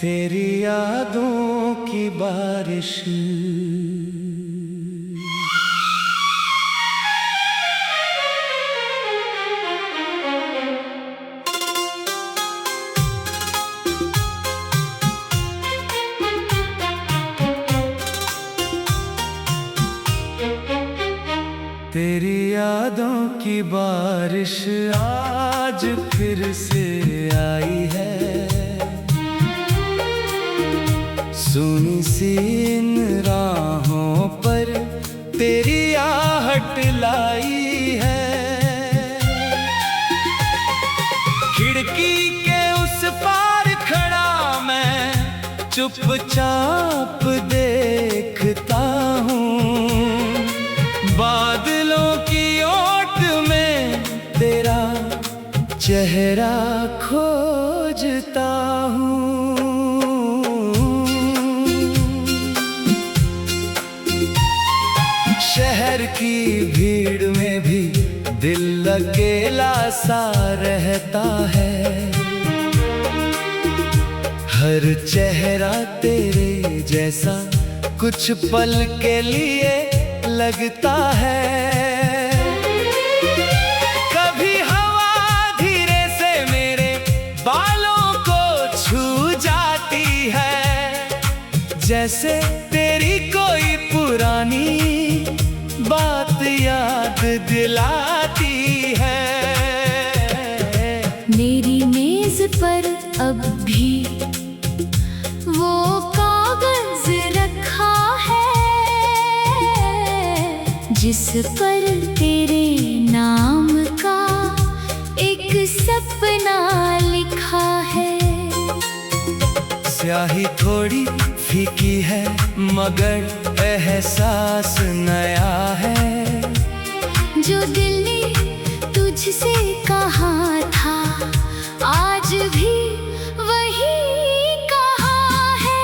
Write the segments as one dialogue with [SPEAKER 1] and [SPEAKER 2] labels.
[SPEAKER 1] तेरी यादों की बारिश। तेरी यादों की बारिश आज फिर से आई है। सुनी सी इन राहों पर तेरी आहट लाई है। खिड़की के उस पार खड़ा मैं चुपचाप देखता हूँ। बादलों की ओट में तेरा चेहरा खोजता हूँ। शहर की भीड़ में भी दिल अकेला सा रहता है। हर चेहरा तेरे जैसा कुछ पल के लिए लगता है। कभी हवा धीरे से मेरे बालों को छू जाती है, जैसे तेरी कोई पुरानी बात याद दिलाती है।
[SPEAKER 2] मेरी मेज पर अब भी वो कागज रखा है, जिस पर तेरे नाम का एक सपना लिखा है।
[SPEAKER 1] स्याही थोड़ी फीकी है मगर एहसास नया है।
[SPEAKER 2] जो दिल ने तुझसे कहा था आज भी वही कहा है।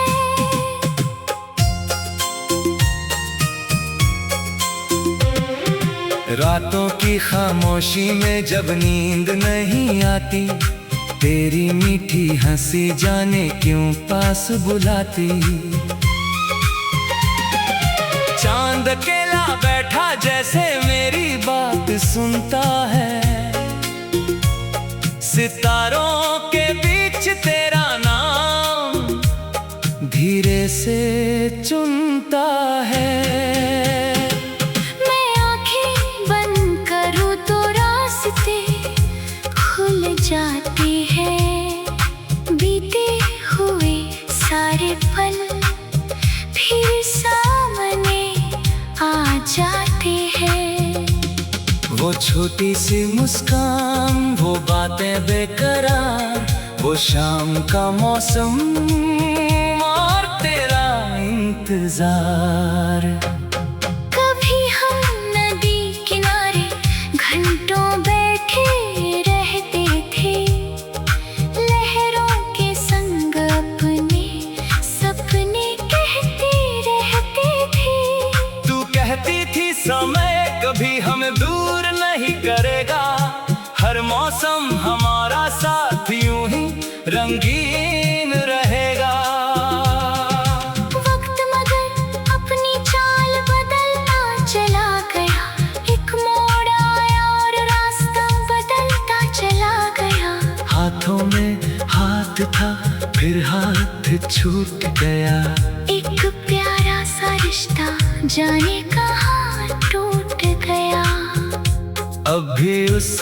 [SPEAKER 1] रातों की खामोशी में जब नींद नहीं आती, तेरी मीठी हंसी जाने क्यों पास बुलाती। चांद अकेला बैठा जैसे मेरी बात सुनता है। सितारों के बीच तेरा नाम धीरे से चुनता है।
[SPEAKER 2] मैं आंखें बंद करूं तो रास्ते खुल जाते हैं। बीते हुए सारे पल फिर सामने आ जाते हैं।
[SPEAKER 1] वो छोटी सी मुस्कान, वो बातें बेकरार, वो शाम का मौसम और तेरा इंतजार।
[SPEAKER 2] कभी हम नदी किनारे घंटों बैठे रहते थे, लहरों के संग अपने सपने कहते रहते थे।
[SPEAKER 1] तू कहती थी समय कभी हमें दूर नहीं करेगा, हर मौसम हमारा साथ यूं ही रंगीन रहेगा।
[SPEAKER 2] वक्त मगर अपनी चाल बदलता चला गया, एक मोड़ आया और रास्ता बदलता चला गया।
[SPEAKER 1] हाथों में हाथ था फिर हाथ छूट गया।
[SPEAKER 2] एक प्यारा सा रिश्ता जाने कहाँ टूट गया।
[SPEAKER 1] अब भी उस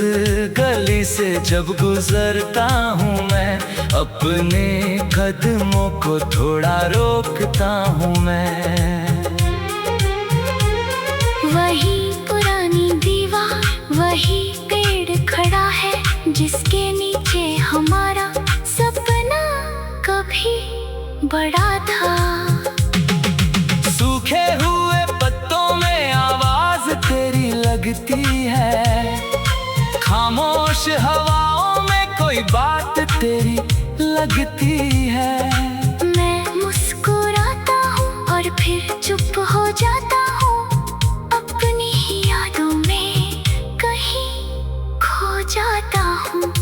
[SPEAKER 1] गली से जब गुजरता हूँ मैं, अपने कदमों को थोड़ा रोकता हूँ मैं।
[SPEAKER 2] वही पुरानी दीवार, वही पेड़ खड़ा है, जिसके नीचे हमारा सपना कभी बड़ा था।
[SPEAKER 1] सूखे हुए पत्तों में आवाज तेरी लगती है। खामोश हवाओं में कोई बात तेरी लगती है।
[SPEAKER 2] मैं मुस्कुराता हूँ और फिर चुप हो जाता हूँ, अपनी ही यादों में कहीं खो जाता हूँ।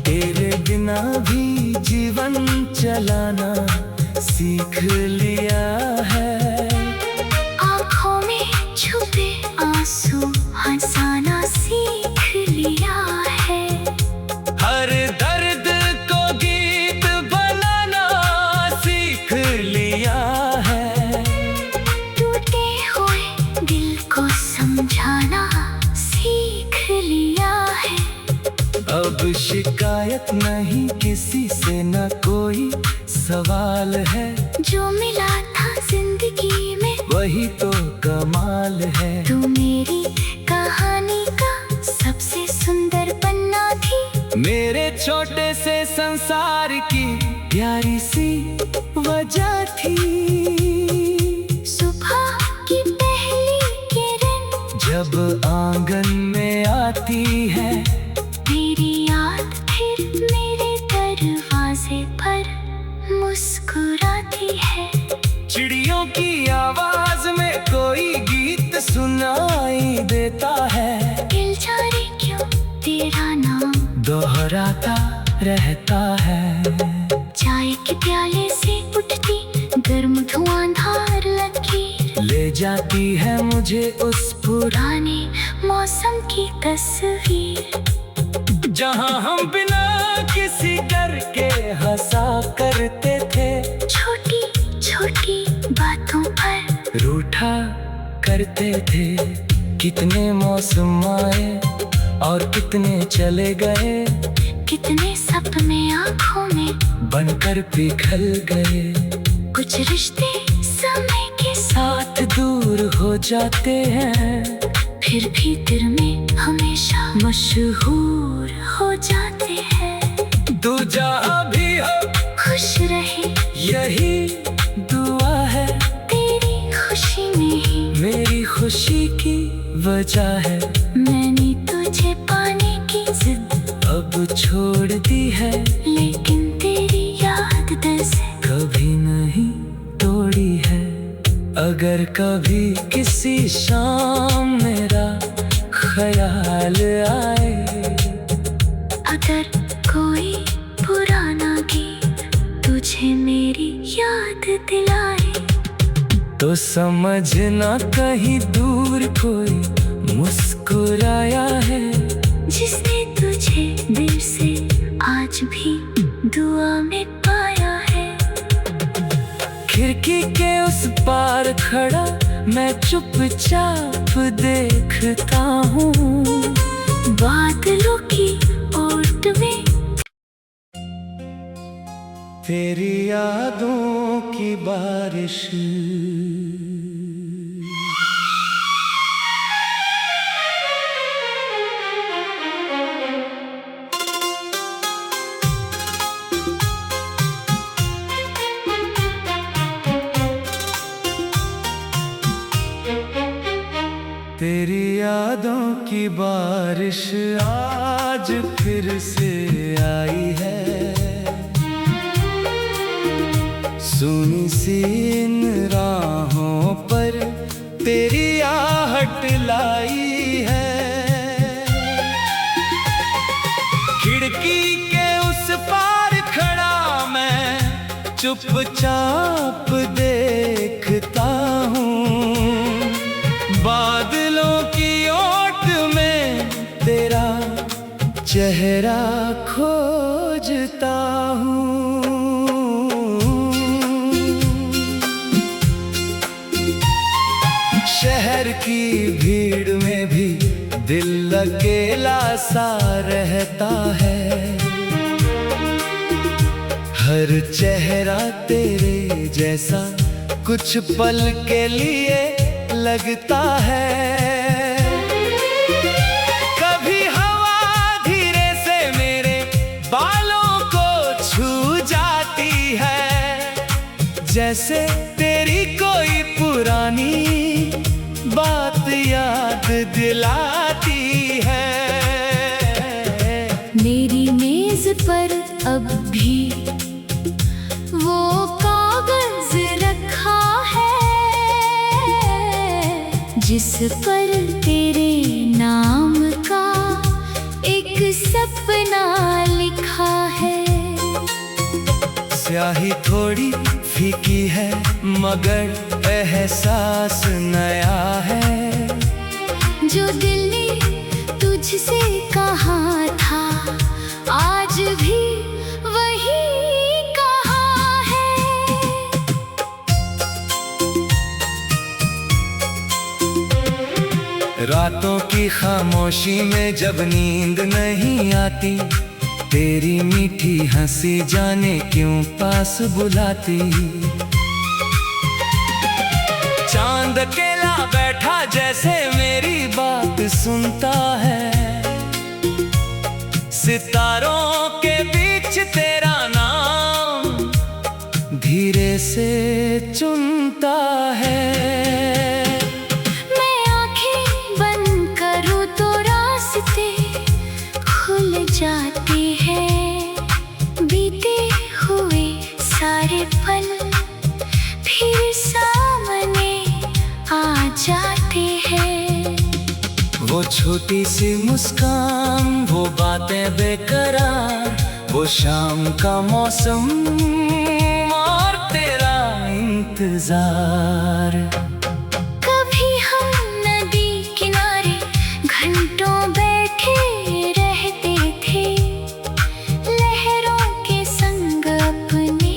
[SPEAKER 1] तेरे बिना भी जीवन चलाना सीख लिया है।
[SPEAKER 2] आँखों में छुपे आंसू हंसाना सीख लिया है।
[SPEAKER 1] हर दर्द को गीत बनाना सीख लिया है।
[SPEAKER 2] टूटे हुए दिल को समझाना सीख लिया है।
[SPEAKER 1] अब शिकायत नहीं किसी से, न कोई सवाल है।
[SPEAKER 2] जो मिला था जिंदगी में
[SPEAKER 1] वही तो कमाल है।
[SPEAKER 2] तू मेरी कहानी का सबसे सुंदर पन्ना थी।
[SPEAKER 1] मेरे छोटे से संसार की प्यारी सी वजह थी।
[SPEAKER 2] सुबह की पहली किरण
[SPEAKER 1] जब आंगन में आती है,
[SPEAKER 2] मेरी याद फिर मेरे दरवाजे पर मुस्कुराती है।
[SPEAKER 1] चिड़ियों की आवाज में कोई गीत सुनाई देता है।
[SPEAKER 2] दिल जाने क्यों तेरा नाम
[SPEAKER 1] दोहराता रहता है।
[SPEAKER 2] चाय के प्याले से उठती गर्म धुआंधार लकीर
[SPEAKER 1] ले जाती है मुझे उस
[SPEAKER 2] पुराने मौसम की तस्वीर।
[SPEAKER 1] जहां हम बिना किसी डर के हंसा करते थे।
[SPEAKER 2] छोटी छोटी बातों पर
[SPEAKER 1] रूठा करते थे। कितने मौसम आए और कितने चले गए।
[SPEAKER 2] कितने सपने आँखों में
[SPEAKER 1] बनकर पिघल गए।
[SPEAKER 2] कुछ रिश्ते समय के साथ
[SPEAKER 1] साथ दूर हो जाते हैं,
[SPEAKER 2] फिर भी दिल में हमेशा मशहूर हो जाते हैं।
[SPEAKER 1] तू जहाँ भी हो
[SPEAKER 2] खुश रहे
[SPEAKER 1] यही दुआ है।
[SPEAKER 2] तेरी खुशी में ही
[SPEAKER 1] मेरी खुशी की वजह है।
[SPEAKER 2] मैंने तुझे पाने की जिद
[SPEAKER 1] अब छोड़ दी है,
[SPEAKER 2] लेकिन तेरी याद दिल से
[SPEAKER 1] कभी नहीं तोड़ी है। अगर कभी किसी शाम मेरा ख्याल आए,
[SPEAKER 2] अगर कोई पुराना गीत तुझे मेरी याद दिलाए,
[SPEAKER 1] तो समझना कहीं दूर कोई मुस्कुराया है।
[SPEAKER 2] जिसने तुझे दिल से आज भी दुआ में पाया है।
[SPEAKER 1] खिड़की के उस पार खड़ा मैं चुपचाप देखता हूँ।
[SPEAKER 2] बादलों की ओट में
[SPEAKER 1] तेरी यादों की बारिश। तेरी यादों की बारिश आज फिर से आई है। सुनी सी इन राहों पर तेरी आहट लाई है। खिड़की के उस पार खड़ा मैं चुपचाप देखता हूँ। बादलों की ओट में तेरा चेहरा खोजता हूँ। शहर की भीड़ में भी दिल अकेला सा रहता है। हर चेहरा तेरे जैसा कुछ पल के लिए लगता है। कभी हवा धीरे से मेरे बालों को छू जाती है, जैसे तेरी कोई पुरानी बात याद दिलाती है।
[SPEAKER 2] मेरी मेज पर अब भी वो कागज रखा है, जिस पर तेरे नाम का एक सपना लिखा है।
[SPEAKER 1] स्याही थोड़ी फीकी है मगर एहसास नया है।
[SPEAKER 2] जो दिल ने तुझसे कहा था आज भी वही कहा है।
[SPEAKER 1] रातों की खामोशी में जब नींद नहीं आती, तेरी मीठी हंसी जाने क्यों पास बुलाती। चांद अकेला बैठा जैसे मेरी बात सुनता है, सितारों के बीच तेरा नाम धीरे से चुनता है।
[SPEAKER 2] मैं आंखें बंद करूं तो रास्ते खुल जाते हैं, बीते हुए सारे पल फिर सामने आ जाते हैं।
[SPEAKER 1] वो छोटी सी मुस्कान, वो बातें बेकरार, वो शाम का मौसम और तेरा इंतजार।
[SPEAKER 2] कभी हम नदी किनारे घंटों बैठे रहते थे, लहरों के संग अपने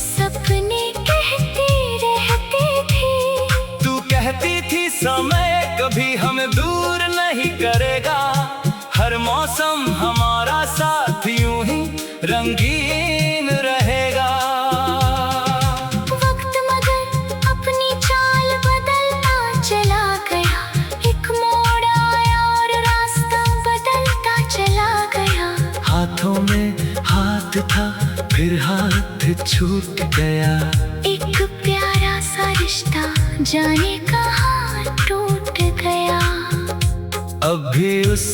[SPEAKER 2] सपने कहते रहते थे।
[SPEAKER 1] तू कहती थी समय कभी हमें दूर नहीं करेगा, हर मौसम हमारा साथ यूं ही रंगीन रहेगा।
[SPEAKER 2] वक्त मगर अपनी चाल बदलता चला गया, एक मोड़ आया और रास्ता बदलता चला गया।
[SPEAKER 1] हाथों में हाथ था फिर हाथ छूट गया,
[SPEAKER 2] एक प्यारा सा रिश्ता जाने कहाँ टूट गया।
[SPEAKER 1] अब भी उस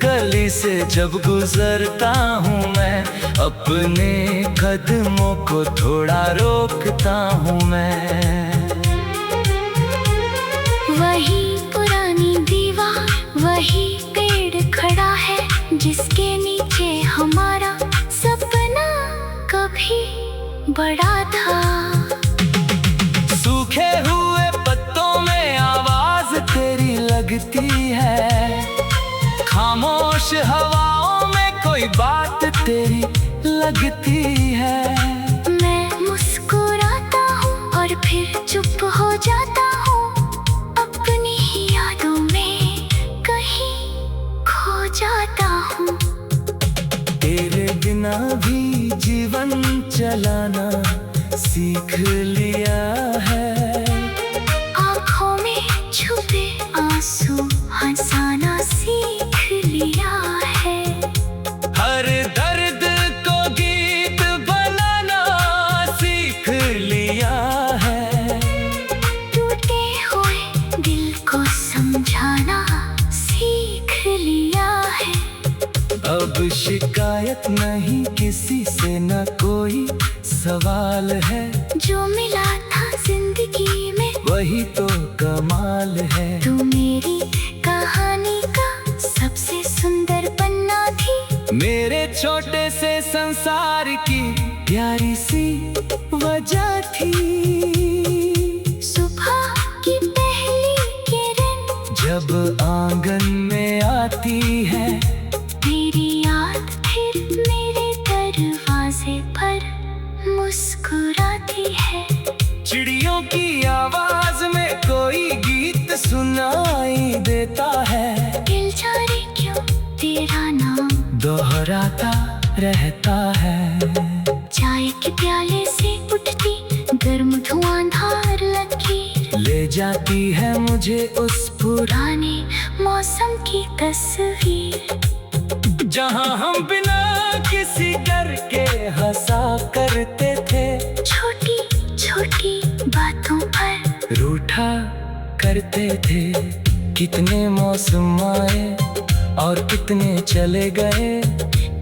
[SPEAKER 1] गली से जब गुजरता हूँ मैं, अपने कदमों को थोड़ा रोकता हूँ मैं।
[SPEAKER 2] वही पुरानी दीवार, वही पेड़ खड़ा है जिसके नीचे हमारा सपना कभी बड़ा था।
[SPEAKER 1] सूखे हुए पत्तों में आवाज तेरी लगती है, खामोश हवाओं में कोई बात तेरी लगती है।
[SPEAKER 2] मैं मुस्कुराता हूँ और फिर चुप हो जाता हूँ, अपनी ही यादों में कहीं खो जाता हूँ।
[SPEAKER 1] तेरे बिना भी जीवन चलाना सीख लिया है,
[SPEAKER 2] आँखों में छुपे आंसू हंसाना सीख लिया है।
[SPEAKER 1] हर दर्द को गीत बनाना सीख लिया है,
[SPEAKER 2] टूटे हुए दिल को समझाना सीख लिया है।
[SPEAKER 1] अब शिकायत नहीं किसी से, न कोई सवाल है।
[SPEAKER 2] जो मिला था जिंदगी में
[SPEAKER 1] वही तो कमाल है।
[SPEAKER 2] तू मेरी कहानी का सबसे सुंदर पन्ना थी,
[SPEAKER 1] मेरे छोटे से संसार की प्यारी सी वजह थी।
[SPEAKER 2] सुबह की पहली किरण
[SPEAKER 1] जब आंगन में आती है,
[SPEAKER 2] मेरी याद फिर मेरे दरवाजे पर मुस्कुराती है।
[SPEAKER 1] चिड़ियों की आवाज में कोई गीत सुनाई देता है,
[SPEAKER 2] दिल जाने क्यों तेरा नाम
[SPEAKER 1] दोहराता रहता है।
[SPEAKER 2] चाय के प्याले से उठती गर्म धुआंधार लकीर
[SPEAKER 1] ले जाती है मुझे उस
[SPEAKER 2] पुराने मौसम की तस्वीर,
[SPEAKER 1] जहाँ हम बिना किसी डर के हंसा करते थे,
[SPEAKER 2] छोटी छोटी बातों पर
[SPEAKER 1] रूठा करते थे। कितने मौसम आए और कितने चले गए,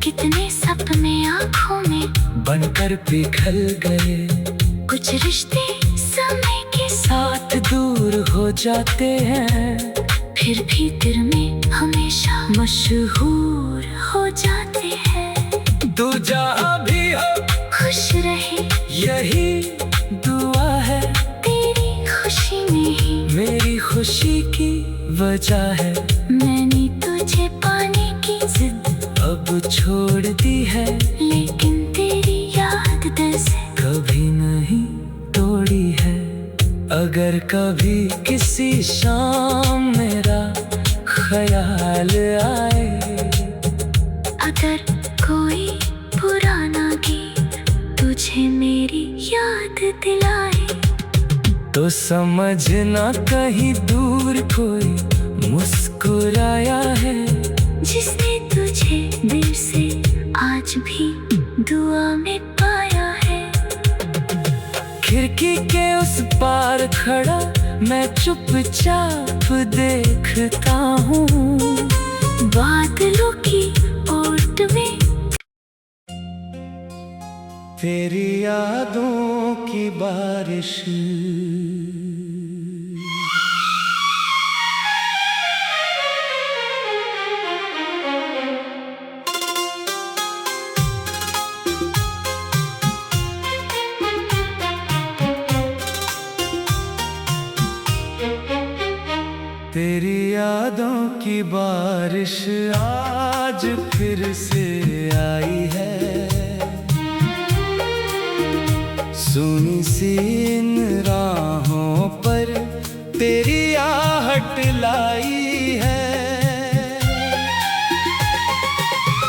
[SPEAKER 2] कितने सपने आँखों में
[SPEAKER 1] बनकर पिघल गए।
[SPEAKER 2] कुछ रिश्ते समय के
[SPEAKER 1] साथ दूर हो जाते हैं,
[SPEAKER 2] फिर भी दिल में हमेशा मशहूर हो जाते हैं।
[SPEAKER 1] तू जहाँ भी हो
[SPEAKER 2] खुश रहे,
[SPEAKER 1] यही दुआ है।
[SPEAKER 2] तेरी खुशी में ही
[SPEAKER 1] मेरी खुशी की वजह है।
[SPEAKER 2] मैंने तुझे पाने की जिद
[SPEAKER 1] अब छोड़ दी है,
[SPEAKER 2] लेकिन तेरी याद दिल से
[SPEAKER 1] कभी नहीं तोड़ी है। अगर कभी किसी शाम मेरा ख्याल आए,
[SPEAKER 2] अगर कोई पुराना गीत तुझे मेरी याद दिलाए,
[SPEAKER 1] तो समझना कहीं दूर कोई मुस्कुराया है,
[SPEAKER 2] जिसने तुझे दिल से आज भी दुआ में पाया है।
[SPEAKER 1] खिड़की के उस पार खड़ा मैं चुपचाप देखता हूँ,
[SPEAKER 2] बादलों की ओट में
[SPEAKER 1] तेरी यादों की बारिश। तेरी यादों की बारिश आज फिर से आई है, सुनी सी इन राहों पर तेरी आहट लाई है।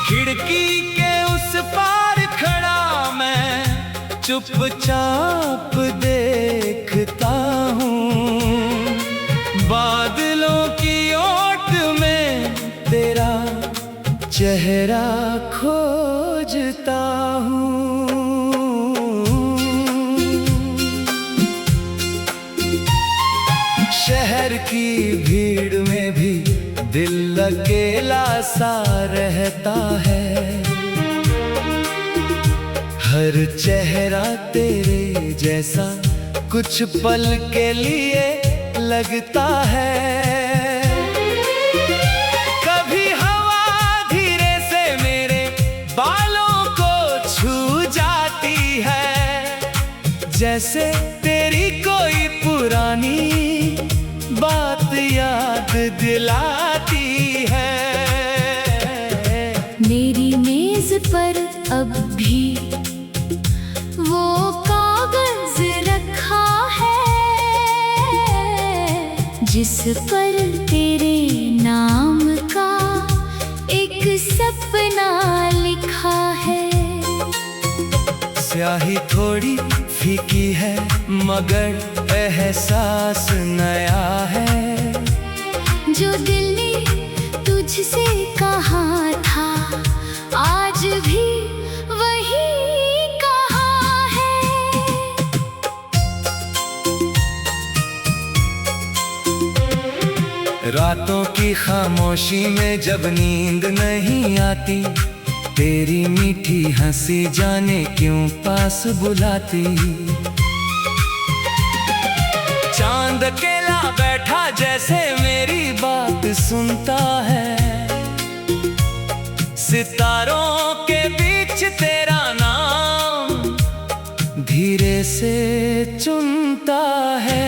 [SPEAKER 1] खिड़की के उस पार खड़ा मैं चुपचाप देखता हूँ, बादलों की ओट में तेरा चेहरा खोजता हूँ। शहर की भीड़ में भी दिल अकेला सा रहता है, हर चेहरा तेरे जैसा कुछ पल के लिए लगता है। कभी हवा धीरे से मेरे बालों को छू जाती है, जैसे तेरी कोई पुरानी बात याद दिलाती है।
[SPEAKER 2] मेरी मेज पर अब भी वो कागज रखा है, जिस पर तेरे नाम का एक सपना लिखा है।
[SPEAKER 1] स्याही थोड़ी फीकी है मगर एहसास नया है,
[SPEAKER 2] जो दिल ने तुझसे कहा था आज भी वही कहा है।
[SPEAKER 1] रातों की खामोशी में जब नींद नहीं आती, तेरी मीठी हंसी जाने क्यों पास बुलाती। चांद अकेला बैठा जैसे मेरी बात सुनता है, सितारों के बीच तेरा नाम धीरे से चुनता है।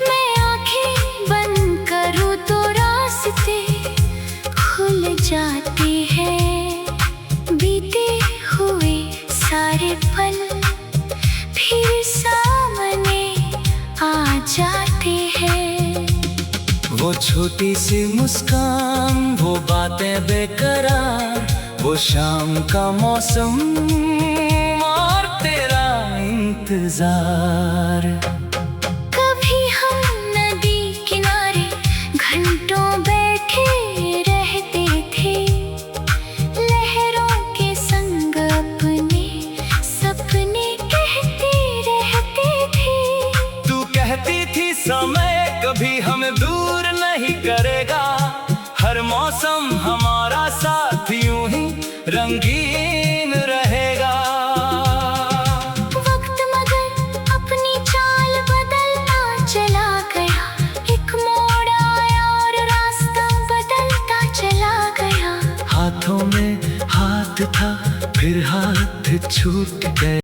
[SPEAKER 2] मैं आंखें बंद करूं तो रास्ते खुल जाते हैं, बीते हुए सारे पल फिर सामने आ जाते हैं।
[SPEAKER 1] वो छोटी सी मुस्कान, वो बातें बेकरार, वो शाम का मौसम और तेरा इंतजार।
[SPEAKER 2] कभी हम नदी किनारे घंटों बैठे रहते थे, लहरों के संग अपने सपने कहते रहते थे।
[SPEAKER 1] तू कहती थी समय कभी हमें दूर नहीं करेगा, हर मौसम हमारा साथ यूं ही रंगीन रहेगा।
[SPEAKER 2] वक्त मगर अपनी चाल
[SPEAKER 1] फिर हाथ छूट गए।